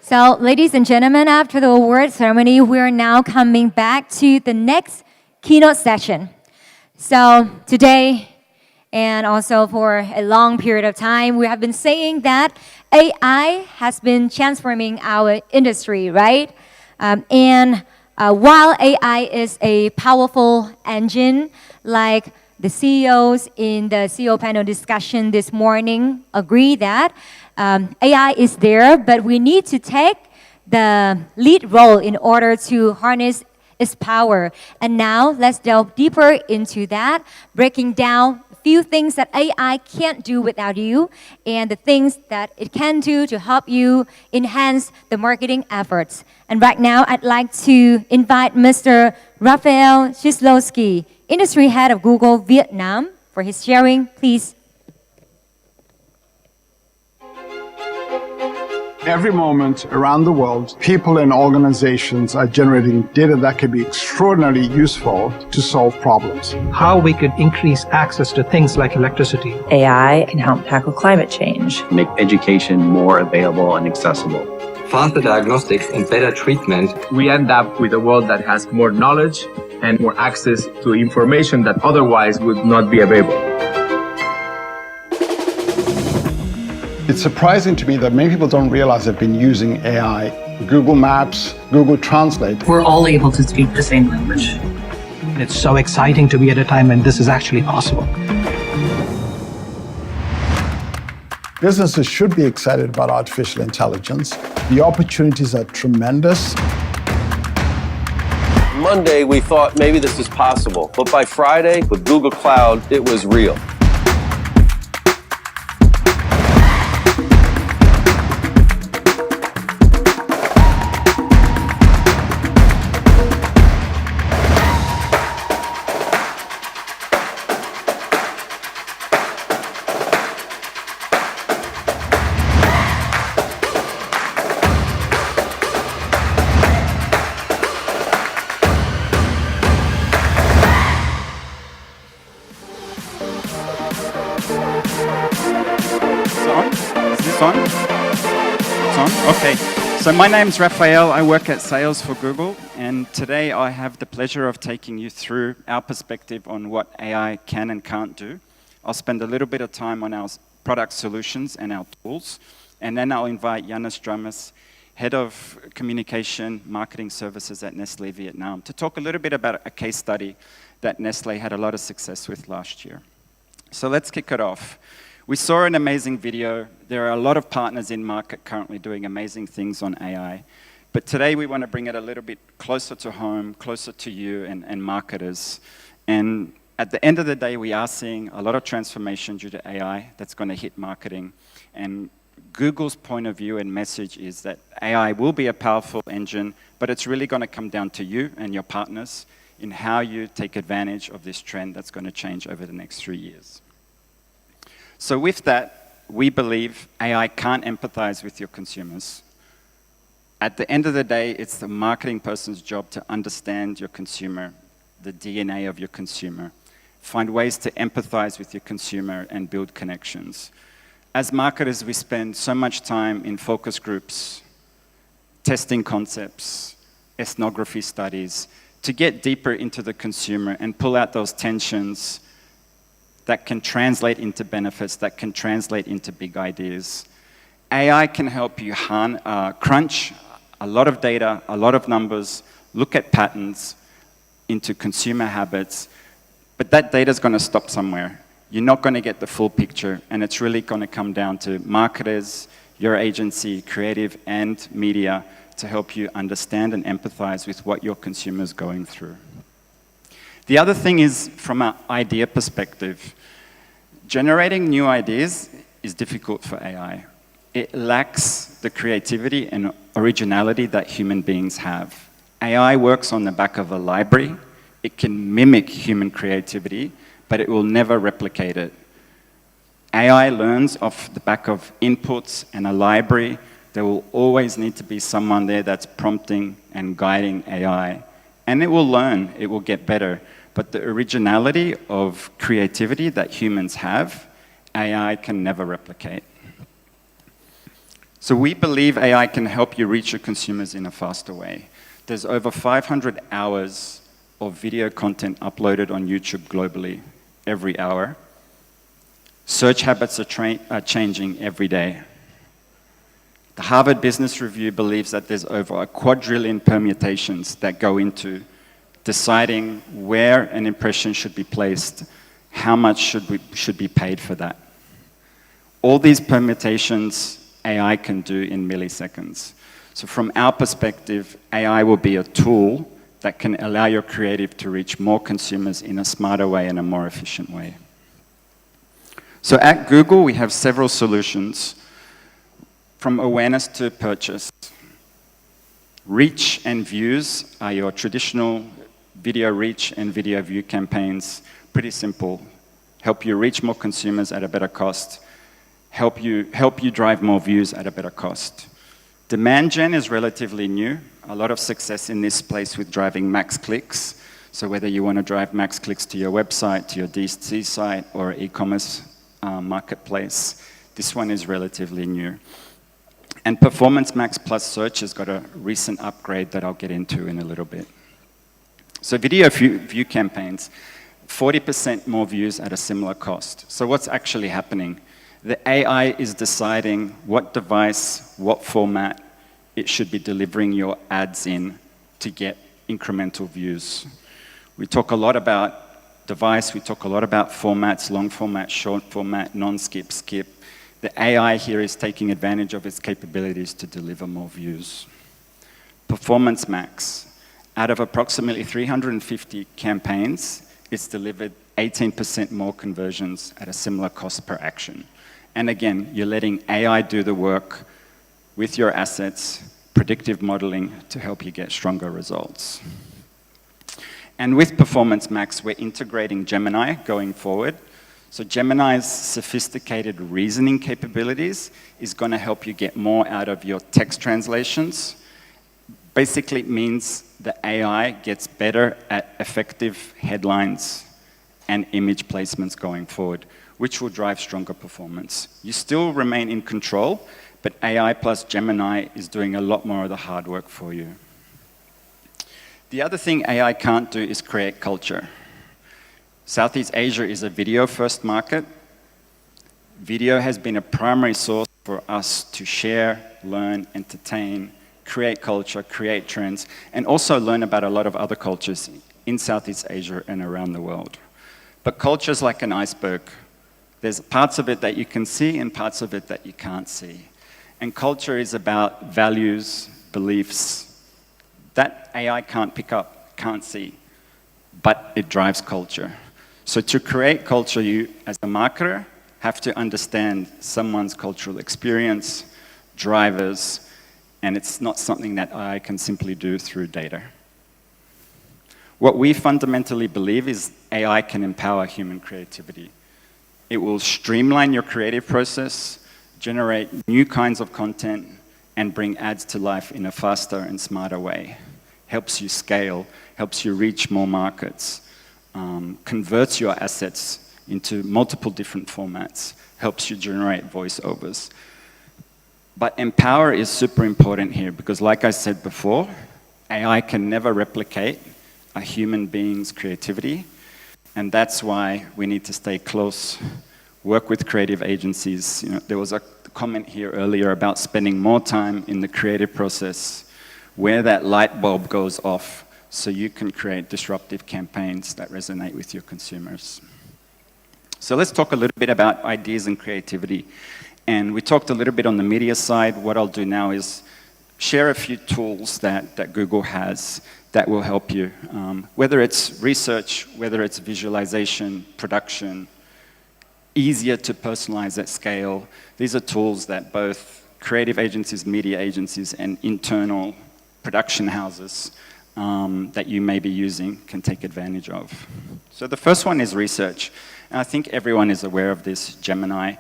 So, ladies and gentlemen, after the award ceremony, we are now coming back to the next keynote session. So, today, and also for a long period of time, we have been saying that AI has been transforming our industry, right? While AI is a powerful engine, like the CEOs in the CEO panel discussion this morning agree that AI is there, but we need to take the lead role in order to harness its power. And now let's delve deeper into that, breaking down a few things that AI can't do without you and the things that it can do to help you enhance the marketing efforts. And right now, I'd like to invite Mr. RAFAEL SCISLOWSKI, Industry Head of Google Vietnam, for his sharing. Please. Every moment around the world, people and organizations are generating data that can be extraordinarily useful to solve problems. How we could increase access to things like electricity. AI can help tackle climate change. Make education more available and accessible. Faster diagnostics and better treatment. We end up with a world that has more knowledge and more access to information that otherwise would not be available. It's surprising to me that many people don't realize they've been using AI, Google Maps, Google Translate. We're all able to speak the same language. It's so exciting to be at a time when this is actually possible. Businesses should be excited about artificial intelligence. The opportunities are tremendous. Monday, we thought maybe this is possible, but by Friday, with Google Cloud, it was real. Okay, so my name's RAFAEL. I work at sales for Google, and today I have the pleasure of taking you through our perspective on what AI can and can't do. I'll spend a little bit of time on our product solutions and our tools, and then I'll invite Janus Dramas, Head of Communication Marketing Services at Nestlé Vietnam, to talk a little bit about a case study that Nestlé had a lot of success with last year. So let's kick it off. We saw an amazing video. There are a lot of partners in market currently doing amazing things on AI. But today we want to bring it a little bit closer to home, closer to you and marketers. And at the end of the day, we are seeing a lot of transformation due to AI that's going to hit marketing. And Google's point of view and message is that AI will be a powerful engine, but it's really going to come down to you and your partners in how you take advantage of this trend that's going to change over the next 3 years. So with that, we believe AI can't empathize with your consumers. At the end of the day, it's the marketing person's job to understand your consumer, the DNA of your consumer, find ways to empathize with your consumer and build connections. As marketers, we spend so much time in focus groups, testing concepts, ethnography studies, to get deeper into the consumer and pull out those tensions that can translate into benefits, that can translate into big ideas. AI can help you crunch a lot of data, a lot of numbers, look at patterns into consumer habits, but that data is going to stop somewhere. You're not going to get the full picture, and it's really going to come down to marketers, your agency, creative and media, to help you understand and empathize with what your consumer is going through. The other thing is, from an idea perspective, generating new ideas is difficult for AI. It lacks the creativity and originality that human beings have. AI works on the back of a library. It can mimic human creativity, but it will never replicate it. AI learns off the back of inputs and a library. There will always need to be someone there that's prompting and guiding AI. And it will learn, it will get better. But the originality of creativity that humans have, AI can never replicate. So we believe AI can help you reach your consumers in a faster way. There's over 500 hours of video content uploaded on YouTube globally every hour. Search habits are changing every day. The Harvard Business Review believes that there's over a quadrillion permutations that go into deciding where an impression should be placed, how much should be paid for that. All these permutations AI can do in milliseconds. So from our perspective, AI will be a tool that can allow your creative to reach more consumers in a smarter way and a more efficient way. So at Google, we have several solutions, from awareness to purchase. Reach and views are your traditional video reach and video view campaigns. Pretty simple. Help you reach more consumers at a better cost. Help you drive more views at a better cost. Demand gen is relatively new. A lot of success in this space with driving max clicks. So whether you want to drive max clicks to your website, to your D2C site, or e-commerce marketplace, this one is relatively new. And Performance Max Plus Search has got a recent upgrade that I'll get into in a little bit. So video view campaigns, 40% more views at a similar cost. So what's actually happening? The AI is deciding what device, what format it should be delivering your ads in to get incremental views. We talk a lot about device, we talk a lot about formats, long format, short format, non-skip, skip. The AI here is taking advantage of its capabilities to deliver more views. Performance Max. Out of approximately 350 campaigns, it's delivered 18% more conversions at a similar cost per action. And again, you're letting AI do the work with your assets, predictive modeling to help you get stronger results. And with Performance Max, we're integrating Gemini going forward. So Gemini's sophisticated reasoning capabilities is going to help you get more out of your text translations. Basically, it means the AI gets better at effective headlines and image placements going forward, which will drive stronger performance. You still remain in control, but AI plus Gemini is doing a lot more of the hard work for you. The other thing AI can't do is create culture. Southeast Asia is a video-first market. Video has been a primary source for us to share, learn, entertain, create culture, create trends, and also learn about a lot of other cultures in Southeast Asia and around the world. But culture is like an iceberg. There's parts of it that you can see and parts of it that you can't see. And culture is about values, beliefs, that AI can't pick up, can't see, but it drives culture. So to create culture, you, as a marketer, have to understand someone's cultural experience, drivers, and it's not something that AI can simply do through data. What we fundamentally believe is AI can empower human creativity. It will streamline your creative process, generate new kinds of content, and bring ads to life in a faster and smarter way. Helps you scale, helps you reach more markets, converts your assets into multiple different formats, helps you generate voiceovers. But empower is super important here because, like I said before, AI can never replicate a human being's creativity, and that's why we need to stay close, work with creative agencies. You know, there was a comment here earlier about spending more time in the creative process, where that light bulb goes off, so you can create disruptive campaigns that resonate with your consumers. So let's talk a little bit about ideas and creativity. And we talked a little bit on the media side. What I'll do now is share a few tools that Google has that will help you. Whether it's research, whether it's visualization, production, easier to personalize at scale. These are tools that both creative agencies, media agencies, and internal production houses that you may be using can take advantage of. So the first one is research. And I think everyone is aware of this, Gemini.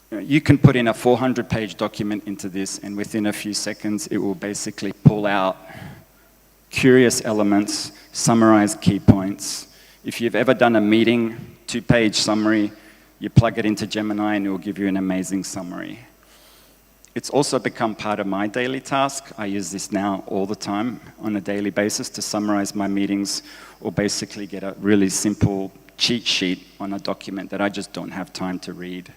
You can put in a 400-page document into this, and within a few seconds, it will basically pull out curious elements, summarize key points. If you've ever done a meeting, 2-page summary, you plug it into Gemini, and it will give you an amazing summary. It's also become part of my daily task. I use this now all the time on a daily basis to summarize my meetings or basically get a really simple cheat sheet on a document that I just don't have time to read.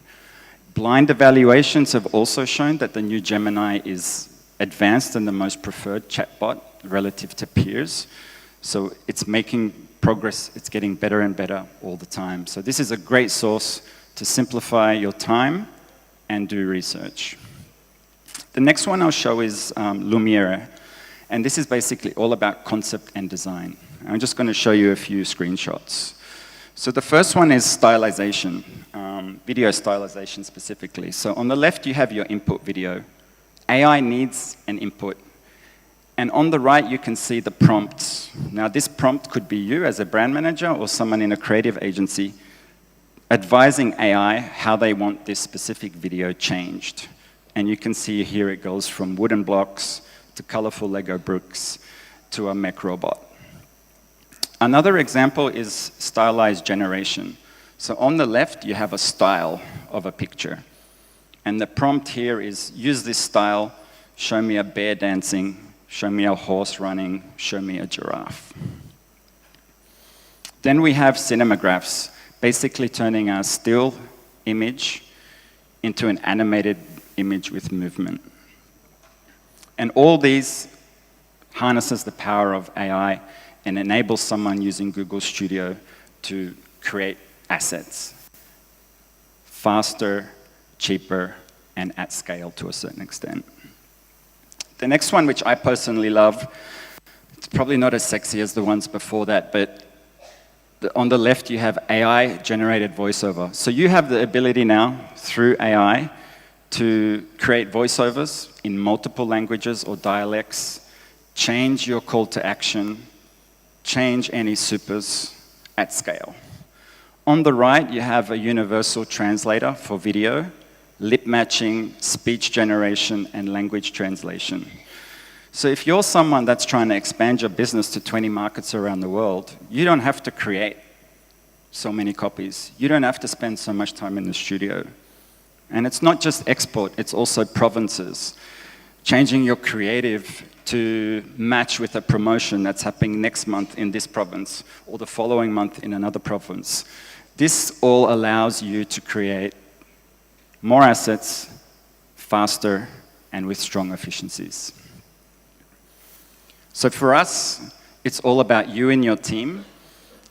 Blind evaluations have also shown that the new Gemini is advanced and the most preferred chatbot relative to peers. So it's making progress, it's getting better and better all the time. So this is a great source to simplify your time and do research. The next one I'll show is Lumiere, and this is basically all about concept and design. I'm just going to show you a few screenshots. So the first one is stylization, video stylization specifically. So on the left you have your input video. AI needs an input. And on the right you can see the prompts. Now this prompt could be you as a brand manager or someone in a creative agency advising AI how they want this specific video changed. And you can see here it goes from wooden blocks to colorful Lego bricks to a mech robot. Another example is stylized generation. So on the left, you have a style of a picture. And the prompt here is, use this style, show me a bear dancing, show me a horse running, show me a giraffe. Then we have cinemagraphs, basically turning a still image into an animated image with movement. And all these harnesses the power of AI and enables someone using Google Studio to create assets faster, cheaper, and at scale to a certain extent. The next one, which I personally love, it's probably not as sexy as the ones before that, but on the left you have AI-generated voiceover. So you have the ability now, through AI, to create voiceovers in multiple languages or dialects, change your call to action, change any supers at scale. On the right, you have a universal translator for video, lip matching, speech generation, and language translation. So if you're someone that's trying to expand your business to 20 markets around the world, you don't have to create so many copies. You don't have to spend so much time in the studio. And it's not just export, it's also provinces. Changing your creative to match with a promotion that's happening next month in this province or the following month in another province. This all allows you to create more assets, faster, and with strong efficiencies. So for us, it's all about you and your team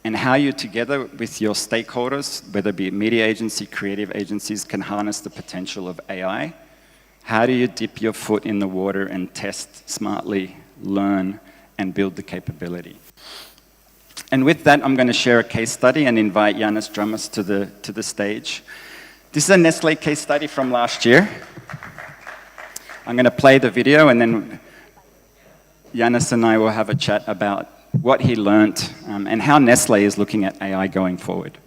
and how you together with your stakeholders, whether it be media agency, creative agencies, can harness the potential of AI. How do you dip your foot in the water and test smartly, learn, and build the capability? And with that, I'm going to share a case study and invite Yanis Dramas to the stage. This is a Nestle case study from last year. I'm going to play the video, and then Yanis and I will have a chat about what he learned and how Nestle is looking at AI going forward.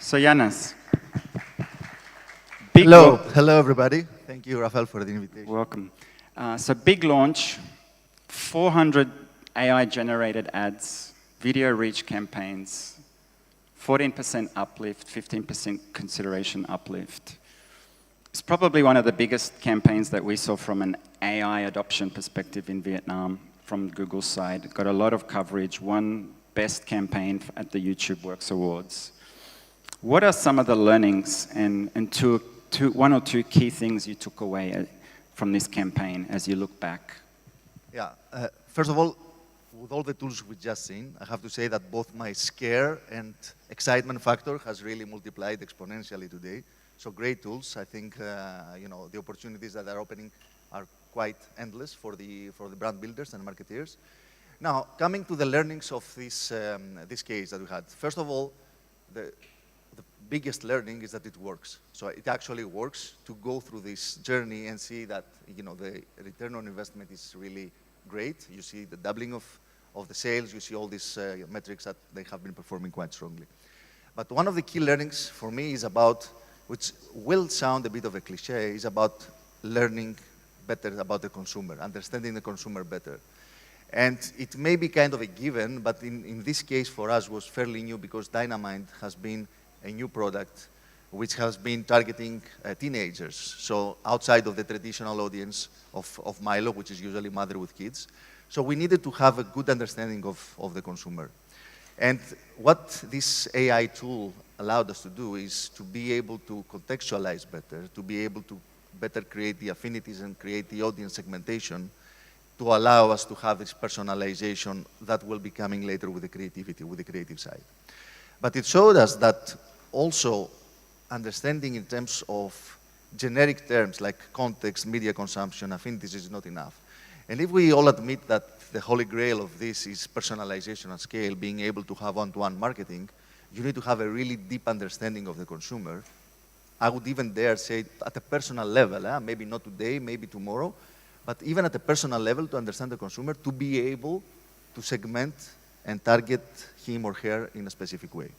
So Yanis, hello everybody. Thank you, Rafael, for the invitation. Welcome. So big launch, 400 AI-generated ads, video reach campaigns, 14% uplift, 15% consideration uplift. It's probably one of the biggest campaigns that we saw from an AI adoption perspective in Vietnam from Google's side. It got a lot of coverage, won best campaign at the YouTube Works Awards. What are some of the learnings and one or two key things you took away from this campaign as you look back? Yeah, first of all, with all the tools we've just seen, I have to say that both my scare and excitement factor has really multiplied exponentially today. So great tools. I think the opportunities that are opening are quite endless for the brand builders and marketeers. Now, coming to the learnings of this case that we had. First of all, the biggest learning is that it works. So it actually works to go through this journey and see that the return on investment is really great. You see the doubling of the sales. You see all these metrics that they have been performing quite strongly. But one of the key learnings for me is about, which will sound a bit of a cliche, is about learning better about the consumer, understanding the consumer better. And it may be kind of a given, but in this case for us was fairly new because Dynamind has been a new product which has been targeting teenagers, so outside of the traditional audience of Milo, which is usually mother with kids. So we needed to have a good understanding of the consumer. And what this AI tool allowed us to do is to be able to contextualize better, to be able to better create the affinities and create the audience segmentation to allow us to have this personalization that will be coming later with the creativity, with the creative side. But it showed us that also understanding in terms of generic terms like context, media consumption, affinities is not enough. And if we all admit that the holy grail of this is personalization at scale, being able to have one-to-one marketing, you need to have a really deep understanding of the consumer. I would even dare say at a personal level, maybe not today, maybe tomorrow, but even at a personal level to understand the consumer, to be able to segment and target him or her in a specific way.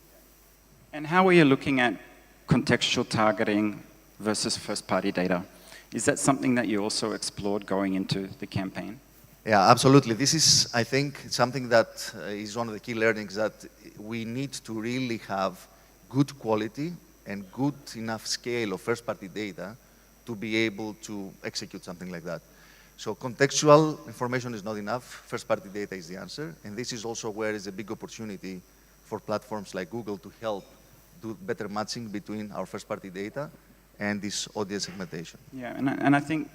And how are you looking at contextual targeting versus first-party data? Is that something that you also explored going into the campaign? Yeah, absolutely. This is, I think, something that is one of the key learnings, that we need to really have good quality and good enough scale of first-party data to be able to execute something like that. So contextual information is not enough. First-party data is the answer. And this is also where is a big opportunity for platforms like Google to help do better matching between our first-party data and this audience segmentation. Yeah, and I think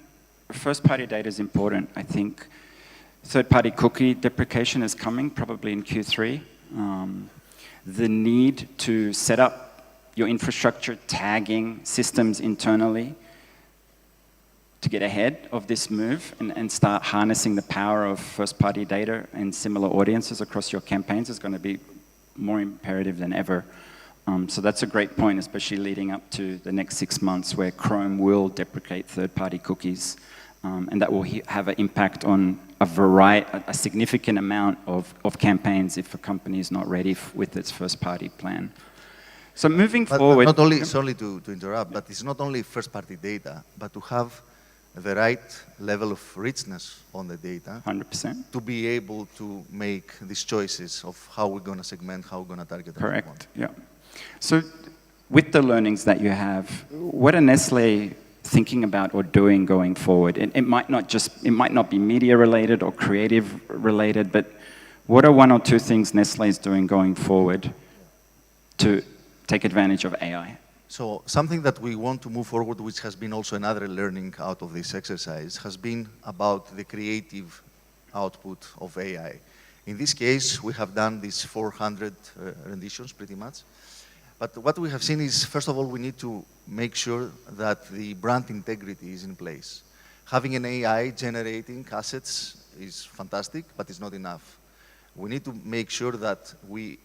first-party data is important. I think third-party cookie deprecation is coming, probably in Q3. The need to set up your infrastructure tagging systems internally to get ahead of this move and start harnessing the power of first-party data and similar audiences across your campaigns is going to be more imperative than ever. So that's a great point, especially leading up to the next 6 months where Chrome will deprecate third-party cookies. And that will have an impact on a significant amount of campaigns if a company is not ready with its first-party plan. So moving forward... Not only, sorry to interrupt, but it's not only first-party data, but to have the right level of richness on the data. 100%. To be able to make these choices of how we're going to segment, how we're going to target. Correct, yeah. So with the learnings that you have, what are Nestlé thinking about or doing going forward? It might not be media related or creative related, but what are one or two things Nestlé is doing going forward to take advantage of AI? So something that we want to move forward, which has been also another learning out of this exercise, has been about the creative output of AI. In this case, we have done these 400 renditions pretty much. But what we have seen is, first of all, we need to make sure that the brand integrity is in place. Having an AI generating assets is fantastic, but it's not enough. We need to make sure that we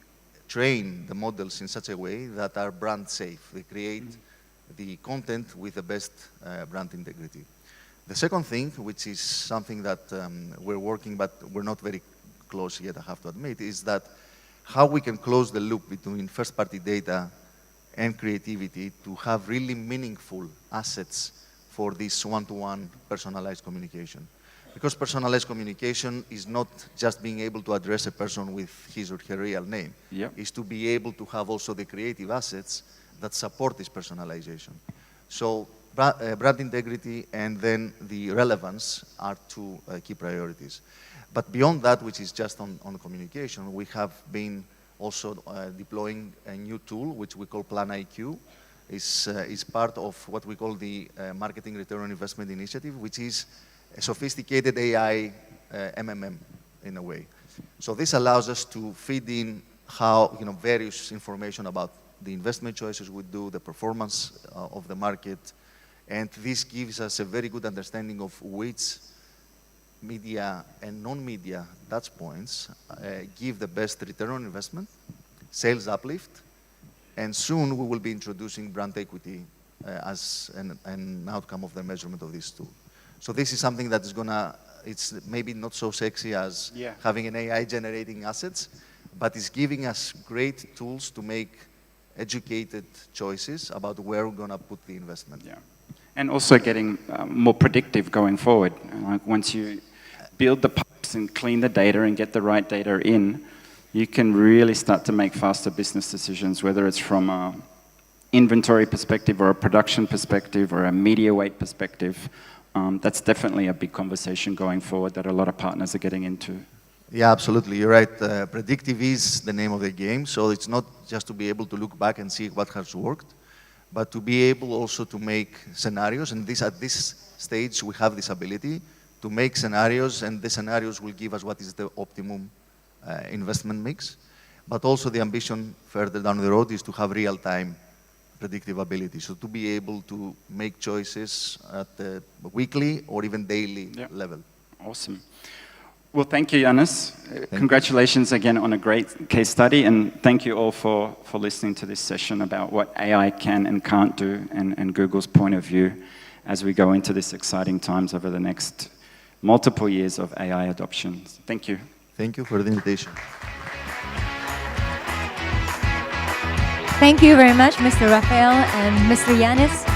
train the models in such a way that are brand safe. They create the content with the best brand integrity. The second thing, which is something that we're working, but we're not very close yet, I have to admit, is that how we can close the loop between first-party data and creativity to have really meaningful assets for this one-to-one personalized communication. Because personalized communication is not just being able to address a person with his or her real name. Yep. It's to be able to have also the creative assets that support this personalization. So brand integrity and then the relevance are two key priorities. But beyond that, which is just on communication, we have been also deploying a new tool, which we call Plan IQ. Is part of what we call the Marketing Return on Investment Initiative, which is a sophisticated AI MMM in a way. So this allows us to feed in how, various information about the investment choices we do, the performance of the market, and this gives us a very good understanding of which media and non-media touch points give the best return on investment, sales uplift, and soon we will be introducing brand equity as an outcome of the measurement of this tool. So this is something that is it's maybe not so sexy as having an AI generating assets, but it's giving us great tools to make educated choices about where we're going to put the investment. Yeah. And also getting more predictive going forward. Like once you build the pipes and clean the data and get the right data in, you can really start to make faster business decisions, whether it's from an inventory perspective or a production perspective or a media weight perspective. That's definitely a big conversation going forward that a lot of partners are getting into. Yeah, absolutely. You're right. Predictive is the name of the game. So it's not just to be able to look back and see what has worked, but to be able also to make scenarios. And at this stage, we have this ability to make scenarios, and the scenarios will give us what is the optimum investment mix. But also the ambition further down the road is to have real-time predictive ability. So to be able to make choices at the weekly or even daily level. Awesome. Well, thank you, Yannis. Congratulations again on a great case study, and thank you all for listening to this session about what AI can and can't do and Google's point of view as we go into this exciting times over the next multiple years of AI adoption. Thank you. Thank you for the invitation. Thank you very much, Mr. RAFAEL and Mr. Yannis.